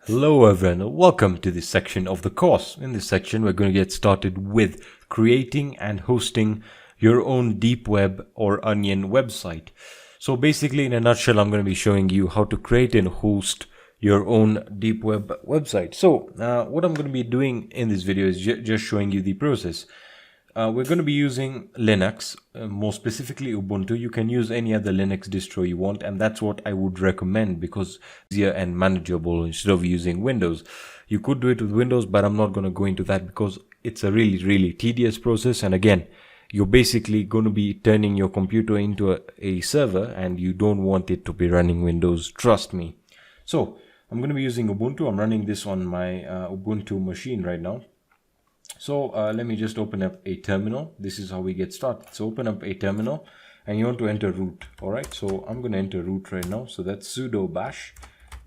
Hello everyone, welcome to this section of the course. In this section we're going to get started with creating and hosting your own deep web or onion website. So basically, in a nutshell, I'm going to be showing you how to create and host your own deep web website. So what I'm going to be doing in this video is just showing you the process. We're going to be using Linux, more specifically Ubuntu. You can use any other Linux distro you want, and that's what I would recommend because it's easier and manageable instead of using Windows. You could do it with Windows, but I'm not going to go into that because it's a really tedious process. And again, you're basically going to be turning your computer into a server, and you don't want it to be running Windows, trust me. So I'm going to be using Ubuntu. I'm running this on my Ubuntu machine right now. So let me just open up a terminal. This is how we get started. So open up a terminal and you want to enter root. All right, so I'm going to enter root right now. So that's sudo bash.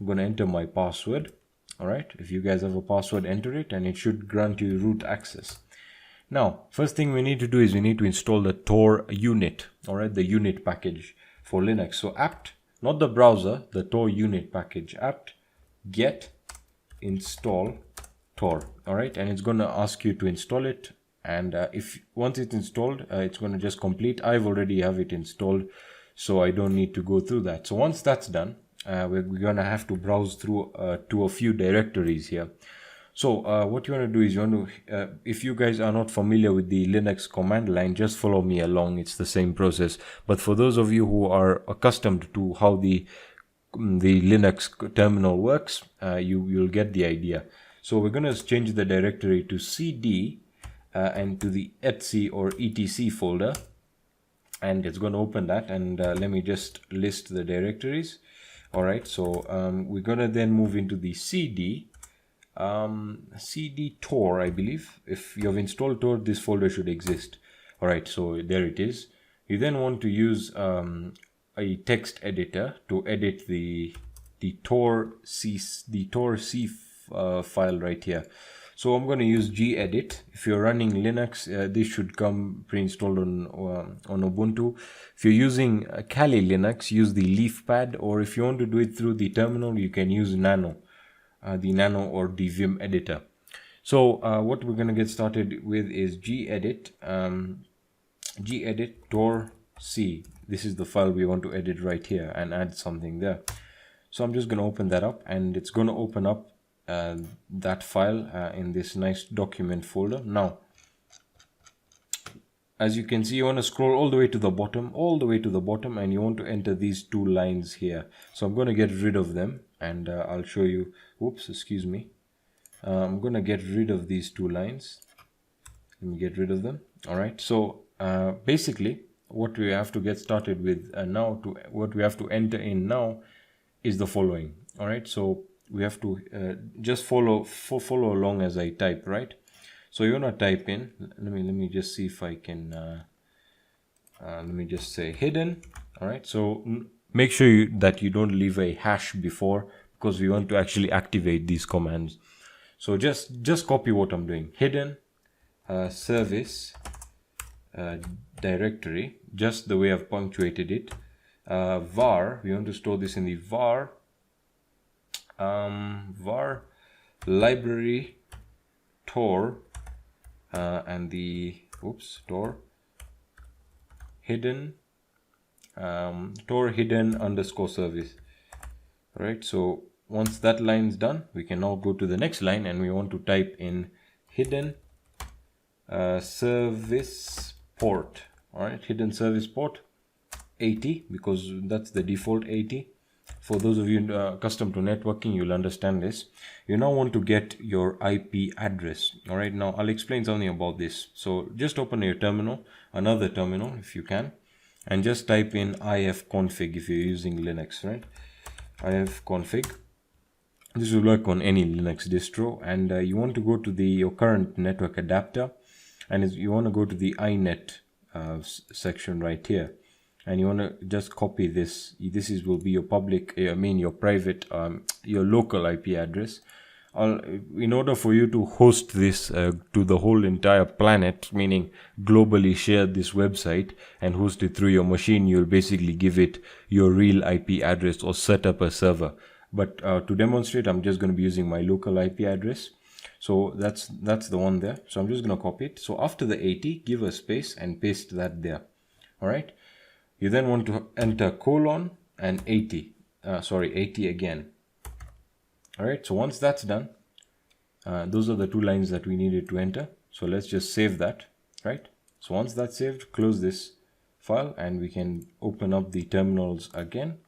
I'm going to enter my password. All right, if you guys have a password, enter it and it should grant you root access. Now, first thing we need to do is we need to install the Tor unit. All right, the unit package for Linux. So apt, not the browser, the Tor unit package, apt get install Tor. All right, and it's going to ask you to install it, and if once it's installed, it's going to just complete. I've already have it installed, so I don't need to go through that. So once that's done, we're going to have to browse through to a few directories here. So what you want to do is you want to, if you guys are not familiar with the Linux command line, just follow me along. It's the same process, but for those of you who are accustomed to how the Linux terminal works, you'll get the idea. So we're going to change the directory to cd and to the etc or etc folder, and it's going to open that, and let me just list the directories. All right, so we're going to then move into the cd Tor, I believe. If you have installed Tor, this folder should exist. All right, so there it is. You then want to use a text editor to edit the Tor C file right here. So I'm going to use gedit. If you're running Linux, this should come pre-installed on Ubuntu. If you're using Kali Linux, use the Leafpad, or if you want to do it through the terminal, you can use Nano, the Nano or the Vim editor. So what we're going to get started with is gedit Tor C. This is the file we want to edit right here and add something there. So I'm just going to open that up, and it's going to open up that file in this nice document folder. Now, as you can see, you want to scroll all the way to the bottom, and you want to enter these two lines here. So I'm going to get rid of them, and I'll show you. Oops, excuse me. I'm going to get rid of these two lines. Let me get rid of them. All right, so basically what we have to get started with what we have to enter in now is the following. All right, so we have to just follow along as I type, right? So you want to type in, let me just see if I can, let me just say hidden. All right, so make sure that you don't leave a hash before, because we want to actually activate these commands. So just copy what I'm doing. Hidden service directory, just the way I've punctuated it. Var, we want to store this in the var library Tor and the Tor hidden Tor hidden underscore service. All right, so once that line is done, we can now go to the next line, and we want to type in hidden service port. All right, hidden service port 80, because that's the default 80. For those of you accustomed to networking, you'll understand this. You now want to get your IP address. All right, now I'll explain something about this. So just open your terminal, another terminal if you can, and just type in ifconfig if you're using Linux, right? ifconfig. This will work on any Linux distro, and you want to go to your current network adapter, and you want to go to the inet section right here. And you want to just copy this. Will be your public, your private, your local IP address. In order for you to host this to the whole entire planet, meaning globally share this website and host it through your machine, you'll basically give it your real IP address or set up a server. but to demonstrate, I'm just going to be using my local IP address. So that's the one there. So I'm just going to copy it. So after the 80, give a space and paste that there. All right. You then want to enter colon and 80. 80 again. All right. So once that's done, those are the two lines that we needed to enter. So let's just save that. Right. So once that's saved, close this file and we can open up the terminals again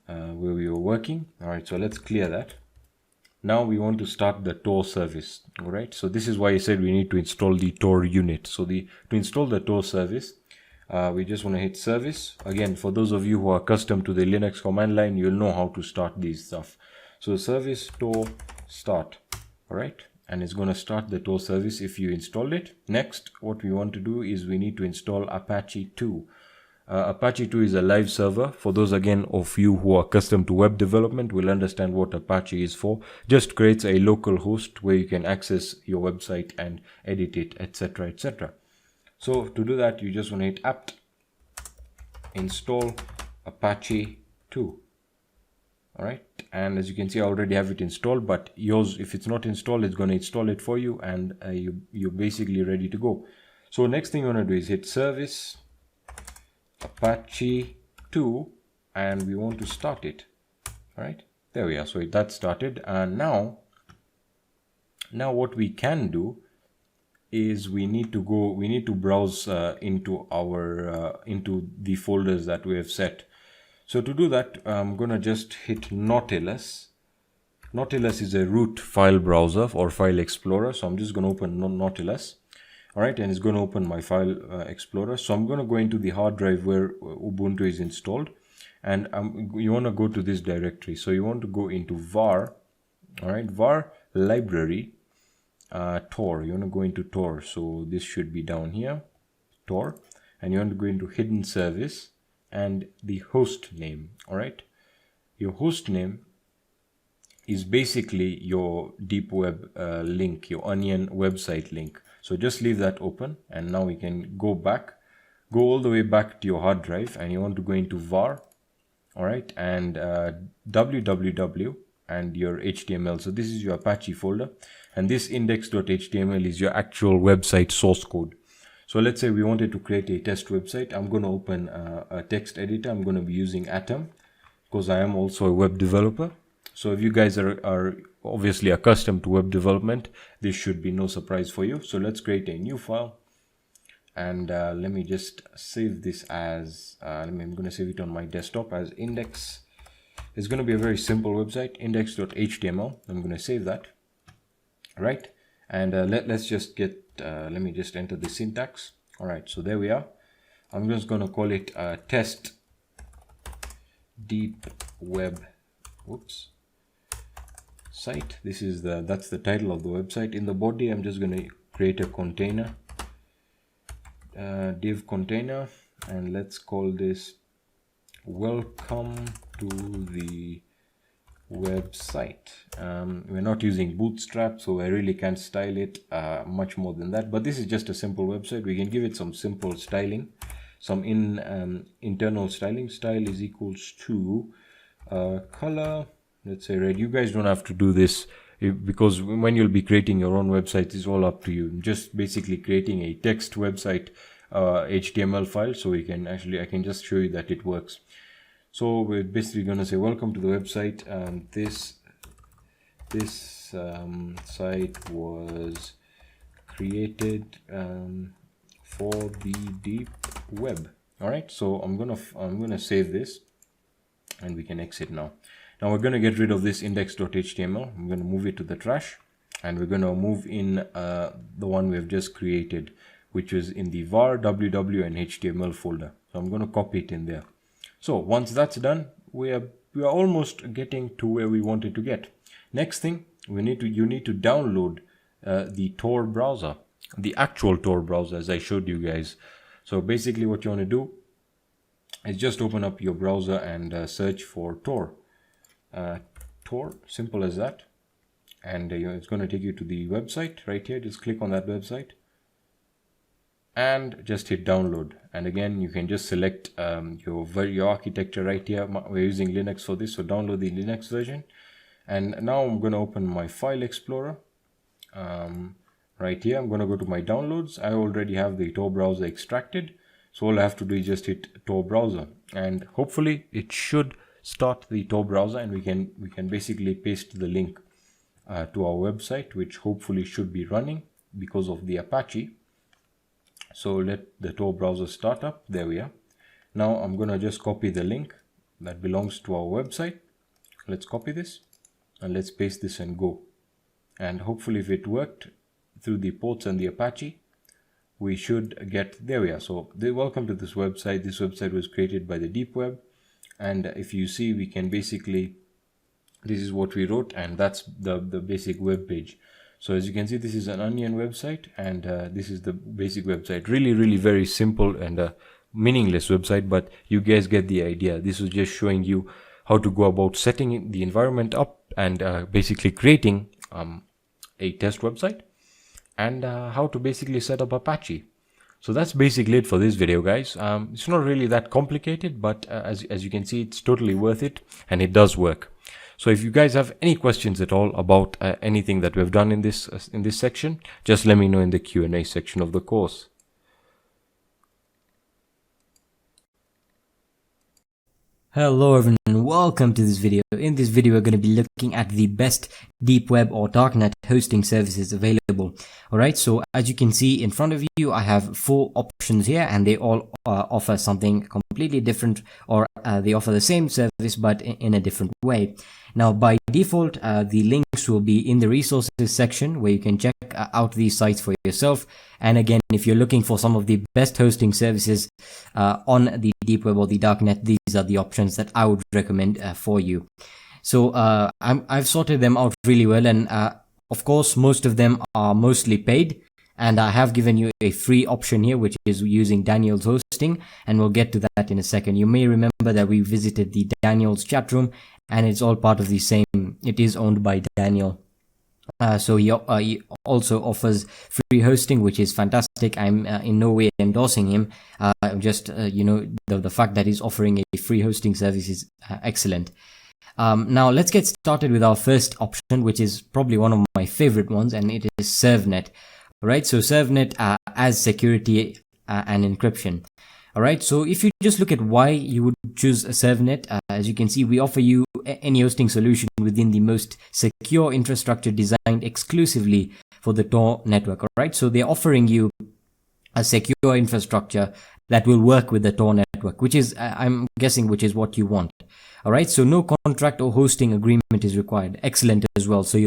where we were working. All right. So let's clear that. Now we want to start the Tor service. All right. So this is why I said we need to install the Tor unit. So to install the Tor service, we just want to hit service. Again, for those of you who are accustomed to the Linux command line, you'll know how to start these stuff. So service Tor start. All right. And it's going to start the Tor service if you installed it. Next, what we want to do is we need to install Apache 2. Apache 2 is a live server. For those again of you who are accustomed to web development will understand what Apache is for. Just creates a local host where you can access your website and edit it, etc., etc. So to do that, you just want to hit apt install Apache 2. All right, and as you can see, I already have it installed, but yours, if it's not installed, it's going to install it for you, and you're basically ready to go. So next thing you want to do is hit service Apache 2 and we want to start it. All right, there we are. So that's started, and now what we can do is we need to browse into the folders that we have set. So to do that, I'm gonna just hit Nautilus. Nautilus is a root file browser or file explorer, so I'm just gonna open Nautilus. All right, and it's going to open my file explorer. So I'm going to go into the hard drive where Ubuntu is installed, and you want to go to this directory. So you want to go into var, all right, var library Tor. You want to go into Tor. So this should be down here, Tor, and you want to go into hidden service and the host name. All right, your host name is basically your deep web link, your Onion website link. So just leave that open, and now we can go all the way back to your hard drive, and you want to go into var, all right, and www and your HTML. So this is your Apache folder, and this index.html is your actual website source code. So let's say we wanted to create a test website. I'm going to open a text editor. I'm going to be using Atom because I am also a web developer. So if you guys are obviously accustomed to web development, this should be no surprise for you. So let's create a new file, and let me just save this as I'm going to save it on my desktop as index. It's going to be a very simple website, index.html. I'm going to save that, right? And let's just get let me just enter the syntax. All right, so there we are. I'm just going to call it test deep web site. That's the title of the website. In the body, I'm just going to create a container, div container, and let's call this welcome to the website. We're not using Bootstrap, so I really can't style it much more than that, but this is just a simple website. We can give it some simple styling, some internal styling. Style is equals to color, let's say red. You guys don't have to do this because when you'll be creating your own website, it's all up to you. Just basically creating a text website HTML file, so I can just show you that it works. So we're basically going to say welcome to the website. This site was created for the deep web. All right, so I'm gonna save this, and we can exit now. Now we're going to get rid of this index.html. I'm going to move it to the trash, and we're going to move in the one we've just created, which is in the var, ww, and html folder. So I'm going to copy it in there. So once that's done, we are almost getting to where we wanted to get. Next thing, you need to download the Tor browser, the actual Tor browser, as I showed you guys. So basically what you want to do is just open up your browser and search for Tor. Tor, simple as that, and it's going to take you to the website right here. Just click on that website, and just hit download. And again, you can just select your architecture right here. We're using Linux for this, so download the Linux version. And now I'm going to open my file explorer. Right here, I'm going to go to my downloads. I already have the Tor browser extracted, so all I have to do is just hit Tor browser, and hopefully it should start the Tor browser, and we can basically paste the link to our website, which hopefully should be running because of the Apache. So let the Tor browser start up. There we are. Now I'm going to just copy the link that belongs to our website. Let's copy this and let's paste this and go. And hopefully if it worked through the ports and the Apache, we should get, there we are. So welcome to this website. This website was created by the deep web, and if you see, we can basically, this is what we wrote, and that's the basic web page. So as you can see, this is an Onion website, and this is the basic website. Really very simple and meaningless website, but you guys get the idea. This is just showing you how to go about setting the environment up and basically creating a test website, and how to basically set up Apache. So that's basically it for this video, guys. It's not really that complicated, but as you can see, it's totally worth it, and it does work. So if you guys have any questions at all about anything that we've done in this section, just let me know in the Q&A section of the course. Hello everyone and welcome to this video. In this video we're going to be looking at the best deep web or darknet hosting services available. Alright, so as you can see in front of you, I have 4 options here, and they all offer something completely different, or they offer the same service but in a different way. Now by default, the links will be in the resources section where you can check out these sites for yourself. And again, if you're looking for some of the best hosting services on the deep web or the darknet, these are the options that I would recommend for you. So I've sorted them out really well, and of course most of them are mostly paid, and I have given you a free option here, which is using Daniel's hosting, and we'll get to that in a second. You may remember that we visited the Daniel's chat room, and it's all part of the same. It is owned by Daniel. So he also offers free hosting, which is fantastic. I'm in no way endorsing him. Just you know, the fact that he's offering a free hosting service is excellent. Now let's get started with our first option, which is probably one of my favorite ones, and it is ServNet. Alright, so ServNet as security and encryption. Alright, so if you just look at why you would choose a ServNet, as you can see, we offer you any hosting solution within the most secure infrastructure designed exclusively for the Tor network. Alright, so they're offering you a secure infrastructure that will work with the Tor network, which is, I'm guessing, which is what you want. Alright, so no contract or hosting agreement is required. Excellent as well. So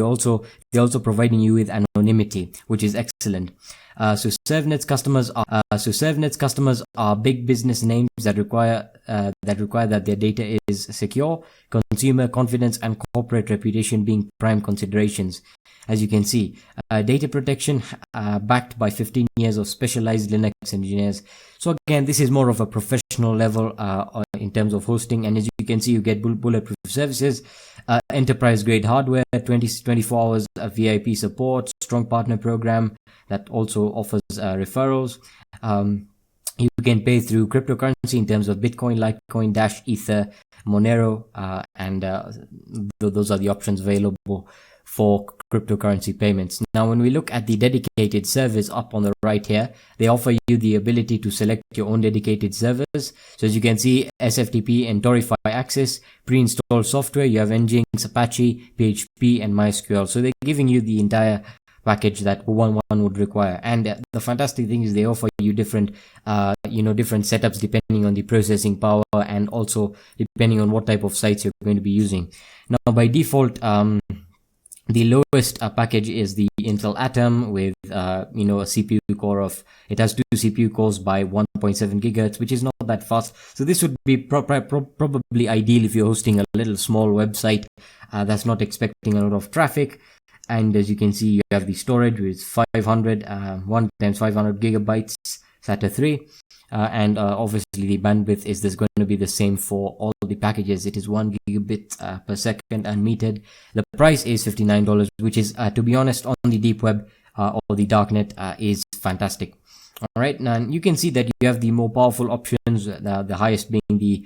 they're also providing you with anonymity, which is excellent. So ServNet's customers are big business names that require that their data is secure, consumer confidence and corporate reputation being prime considerations. As you can see, data protection backed by 15 years of specialized Linux engineers. So again, this is more of a professional level in terms of hosting, and as you can see, you get bulletproof services, enterprise grade hardware, 24 hours of VIP support, strong partner program that also offers referrals. You can pay through cryptocurrency in terms of Bitcoin, Litecoin, Dash, Ether, Monero, and those are the options available for cryptocurrency payments. Now when we look at the dedicated servers up on the right here, they offer you the ability to select your own dedicated servers. So as you can see, SFTP and Torify access, pre-installed software, you have Nginx, Apache, PHP and MySQL. So they're giving you the entire package that one would require. And the fantastic thing is they offer you different different setups depending on the processing power, and also depending on what type of sites you're going to be using. Now by default, the lowest package is the Intel Atom with a CPU core of, it has 2 CPU cores by 1.7 gigahertz, which is not that fast. So this would be probably ideal if you're hosting a little small website that's not expecting a lot of traffic. And as you can see, you have the storage with 1 times 500 gigabytes SATA 3. And obviously the bandwidth is going to be the same for all the packages. It is 1 gigabit per second unmetered. The price is $59, which is, to be honest, on the deep web or the darknet is fantastic. All right, now you can see that you have the more powerful options, the highest being the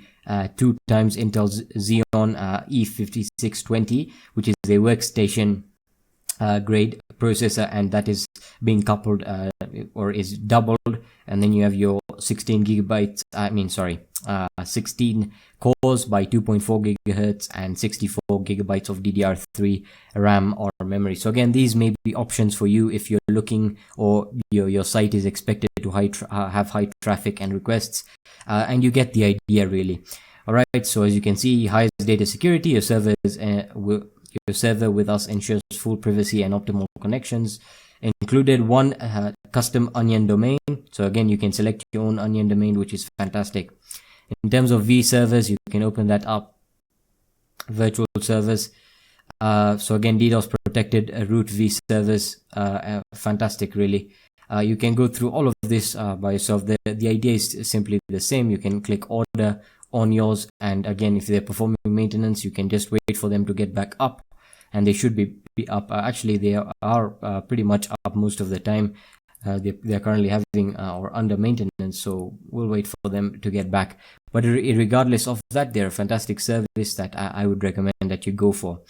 2 times Intel Xeon E5620, which is a workstation grade processor, and that is being coupled or is doubled. And then you have your 16 cores by 2.4 gigahertz and 64 gigabytes of DDR3 RAM or memory. So again, these may be options for you if you're looking, or your site is expected to have high traffic and requests, and you get the idea really. All right, so as you can see, highest data security. Your server with us ensures full privacy and optimal connections. Included one custom Onion domain. So again, you can select your own Onion domain, which is fantastic. In terms of vServers, you can open that up. Virtual servers. So again, DDoS protected root vServers. Fantastic, really. You can go through all of this by yourself. The idea is simply the same. You can click order on yours, and again, if they're performing maintenance, you can just wait for them to get back up, and they should be up. Actually, they are pretty much up most of the time. They're currently having or under maintenance, so we'll wait for them to get back. But regardless of that, they're a fantastic service that I would recommend that you go for.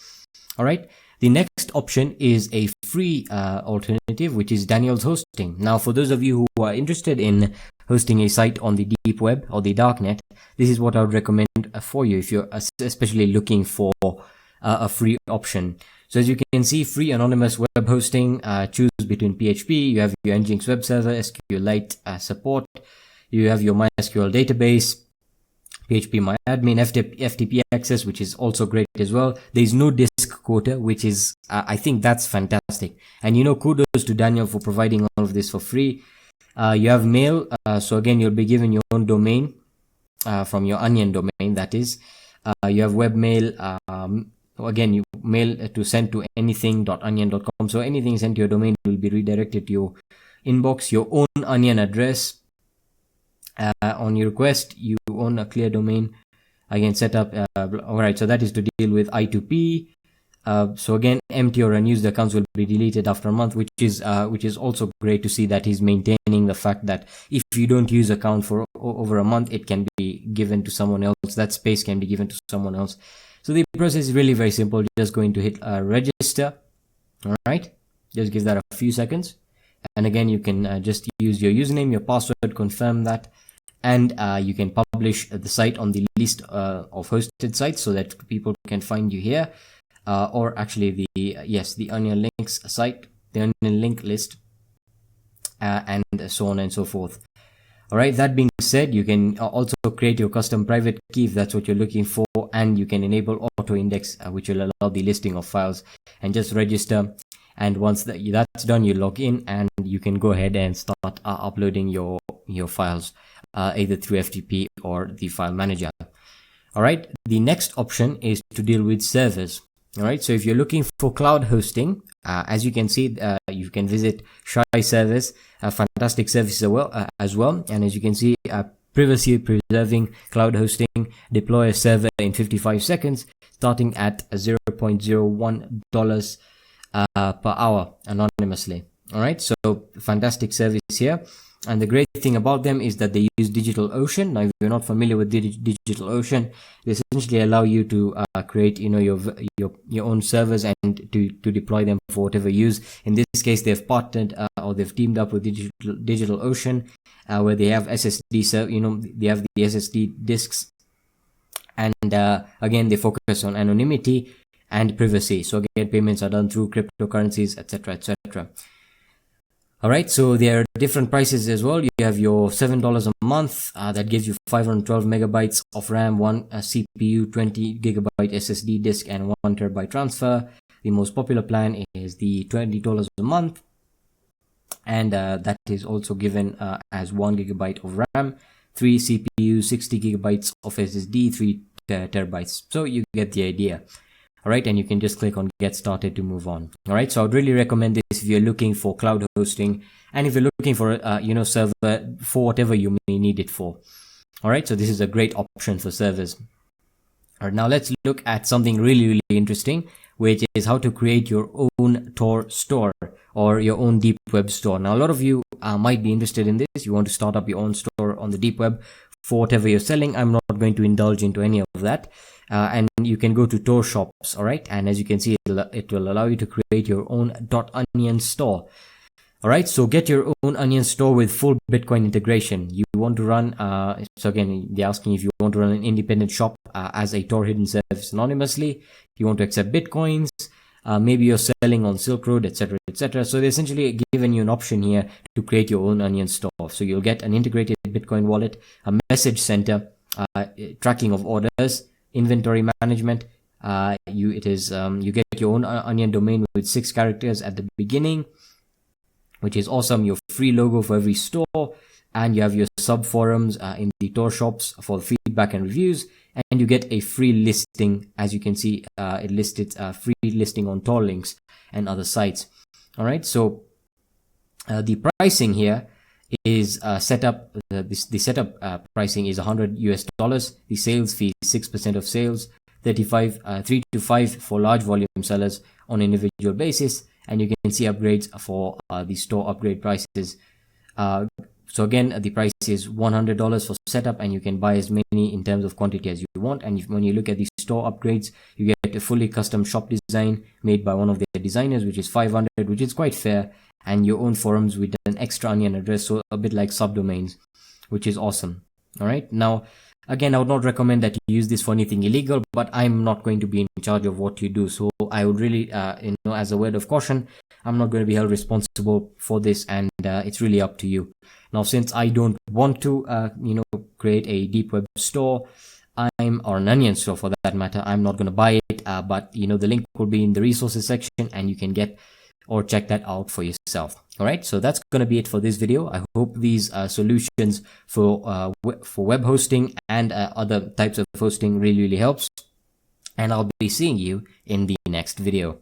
All right. The next option is a free alternative, which is Daniel's Hosting. Now, for those of you who are interested in hosting a site on the deep web or the darknet, this is what I would recommend for you if you're especially looking for a free option. So as you can see, free anonymous web hosting, choose between PHP, you have your Nginx web server, SQLite support, you have your MySQL database, PHPMyAdmin, FTP access, which is also great as well. There is no disk quota, which is, I think that's fantastic. And kudos to Daniel for providing all of this for free. You have mail, so again, you'll be given your own domain from your Onion domain, that is. You have webmail, again, you mail to send to anything.onion.com. So anything sent to your domain will be redirected to your inbox. Your own Onion address. On your request, you own a clear domain. Again, set up. Alright, so that is to deal with I2P. So again, empty or unused accounts will be deleted after a month, which is also great to see that he's maintaining the fact that if you don't use account for over a month, it can be given to someone else. That space can be given to someone else. So the process is really very simple. You're just going to hit register. All right, just give that a few seconds, and again, you can just use your username, your password, confirm that, and you can publish the site on the list of hosted sites so that people can find you here. Or actually the Onion Links site, the Onion link list, and so on and so forth. Alright, that being said, you can also create your custom private key if that's what you're looking for, and you can enable auto index, which will allow the listing of files, and just register. And once that's done, you log in and you can go ahead and start uploading your files, either through FTP or the file manager. Alright, the next option is to deal with servers. Alright, so if you're looking for cloud hosting, as you can see, you can visit Shy Service, a fantastic service as well. And as you can see, privacy preserving cloud hosting, deploy a server in 55 seconds, starting at $0.01 per hour anonymously. Alright, so fantastic service here. And the great thing about them is that they use DigitalOcean. Now, if you're not familiar with DigitalOcean, they essentially allow you to create, your own servers and to deploy them for whatever use. In this case, they've partnered or they've teamed up with DigitalOcean, where they have SSD, they have the SSD disks, and again, they focus on anonymity and privacy. So again, payments are done through cryptocurrencies, etc., etc. Alright, so there are different prices as well. You have your $7 a month, that gives you 512 megabytes of RAM, 1 CPU, 20 gigabyte SSD disk, and 1 terabyte transfer. The most popular plan is the $20 a month, and that is also given as 1 gigabyte of RAM, 3 CPU, 60 gigabytes of SSD, 3 terabytes. So you get the idea. Alright, and you can just click on get started to move on. Alright, so I would really recommend this if you're looking for cloud hosting, and if you're looking for server for whatever you may need it for. Alright, so this is a great option for servers. Alright, now let's look at something really interesting, which is how to create your own Tor store or your own deep web store. Now a lot of you might be interested in this. You want to start up your own store on the deep web for whatever you're selling. I'm not going to indulge into any of that. And you can go to Tor Shops, all right? And as you can see, it will allow you to create your own .onion store. All right, so get your own Onion store with full Bitcoin integration. You want to run, so again, they're asking if you want to run an independent shop as a Tor hidden service anonymously. You want to accept Bitcoins. Maybe you're selling on Silk Road, etc., etc. So they're essentially giving you an option here to create your own Onion store. So you'll get an integrated Bitcoin wallet, a message center, tracking of orders, inventory management. You get your own Onion domain with 6 characters at the beginning, which is awesome. Your free logo for every store, and you have your sub forums in the Tor Shops for feedback and reviews, and you get a free listing. As you can see, it listed free listing on Tor Links and other sites. All right, so the pricing here is setup. The setup pricing is $100. The sales fee is 6% of sales, 3 to 5 for large volume sellers on an individual basis. And you can see upgrades for the store upgrade prices. So again, the price is $100 for setup, and you can buy as many in terms of quantity as you want. And when you look at the store upgrades, you get a fully custom shop design made by one of their designers, which is $500, which is quite fair, and your own forums with an extra Onion address, so a bit like subdomains, which is awesome. All right, now again, I would not recommend that you use this for anything illegal, but I'm not going to be in charge of what you do. So I would really, as a word of caution, I'm not going to be held responsible for this, and it's really up to you. Now, since I don't want to, create a deep web store, or an Onion store for that matter, I'm not going to buy it. But the link will be in the resources section, and you can get or check that out for yourself. All right, so that's going to be it for this video. I hope these solutions for web hosting and other types of hosting really helps, and I'll be seeing you in the next video.